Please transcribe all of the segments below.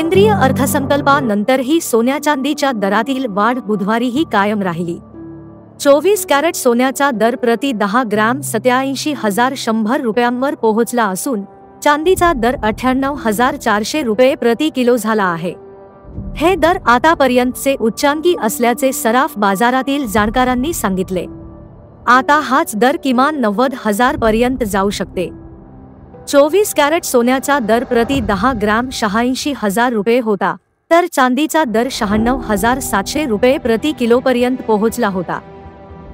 केंद्रीय अर्थसंकल्पानंतरही सोन्या चांदीच्या दरातील वाढ बुधवारीही कायम राहिली। 24 कॅरेट सोन्याचा दर प्रति 10 ग्रॅम 87,100 रुपयांवर पोहोचला असून चांदीचा दर 98,400 रुपये प्रति किलो झाला आहे। हे दर आतापर्यंतचे उच्चांकी असल्याचे सराफ बाजारातील जाणकारांनी सांगितले। आता हाच दर किमान 90,000 पर्यंत जाऊ शकते। 24 कॅरेट सोन्याचा दर प्रति 10 ग्रॅम 86,000 रुपये होता, तर चांदीचा दर 96,700 रुपये प्रति किलो पर्यंत पोहोचला होता।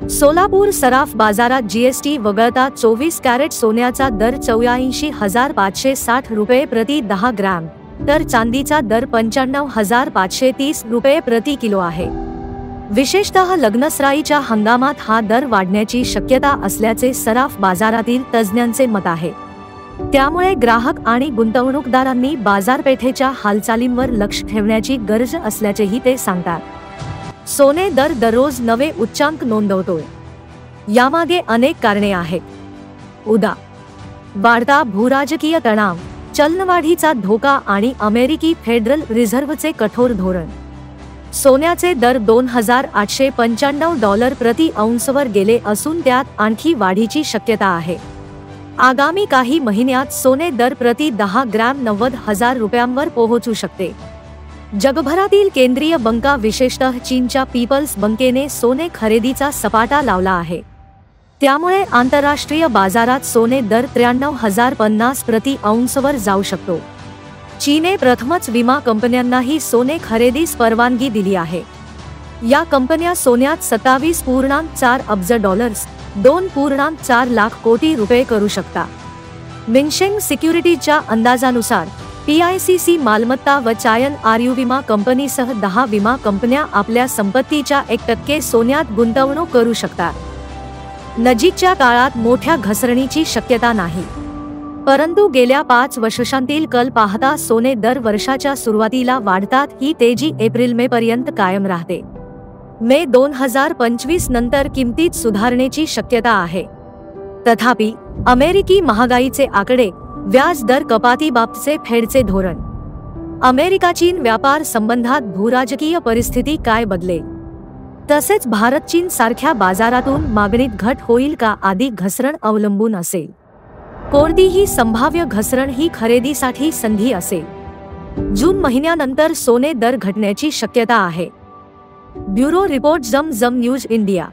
सोलापूर सराफ बाजारात जीएसटी वगळता 24 कॅरेट सोन्याचा दर 84,560 रुपये प्रति 10 ग्रॅम, तर चांदीचा दर 95,530 रुपये प्रति किलो आहे। विशेषतः लग्नसराईच्या हंगामात हा दर वाढण्याची शक्यता असल्याचे सराफ बाजारातील तज्ज्ञांचे मत आहे। त्यामुळे ग्राहक आणि गुंतवणूकदारांनी बाजारपेठेच्या हालचालींवर लक्ष ठेवण्याची गरज असल्याचेही ते सांगतात। सोने दर दररोज नवे उच्चांक नोंदवतोय। यामागे अनेक कारणे आहेत। उदा. वाढता भूराजकीय तणाव, चलनवाढीचा धोका आणि अमेरिकी फेडरल रिझर्व्हचे कठोर धोरण। सोन्याचे दर $2,895 प्रति औंसवर गेले असून त्यात आणखी वाढीची शक्यता आहे। आगामी काही महिन्यात सोने दर प्रति 10 ग्रॅम 90,000 रुपयांवर पोहोचू शकते। जगभरातील केंद्रीय बँका विशेषतः चीनच्या पीपल्स बँकेने सोने खरेदीचा सपाटा लावला आहे। त्यामुळे आंतरराष्ट्रीय बाजारात सोने दर 93,050 प्रति औंसवर जाऊ शकतो। चीनने प्रथमच विमा कंपन्यांनाही सोने खरेदीस परवानगी दिली आहे। या कंपन्या सोन्यात $27.4 अब्ज, $2.4 लाख कोटी रुपये करू शकता। मिनशेंग सिक्युरिटीजच्या अंदाजानुसार PICC मालमत्ता व चायन आरयू विमा कंपनीसह 10 विमा कंपन्या आपल्या संपत्तीच्या 1% सोन्यात गुंतवणूक करू शकतात। नजीकच्या काळात मोठ्या घसरणीची शक्यता नाही, परंतु गेल्या 5 वर्षांतील कल पाहता सोने दर वर्षाच्या सुरुवातीला वाढतात, ही तेजी एप्रिल-मे पर्यंत कायम राहते। मे 2025 नंतर किमतीत सुधारणेची शक्यता आहे। तथापि अमेरिकी महागाईचे आकडे, व्याज दर कपातीबाबतचे फेडचे धोरण, अमेरिका-चीन व्यापार संबंधात भूराजकीय परिस्थिती काय बदलेल, तसेच भारत-चीन सारख्या बाजारातून मागणीत घट होईल का आदी घसरण अवलंबून असेल। कोणतीही संभाव्य घसरण ही खरेदीसाठी संधी असेल। जून महिन्यानंतर सोने दर घटण्याची शक्यता आहे। ब्युरो रिपोर्ट, जम न्यूज इंडिया।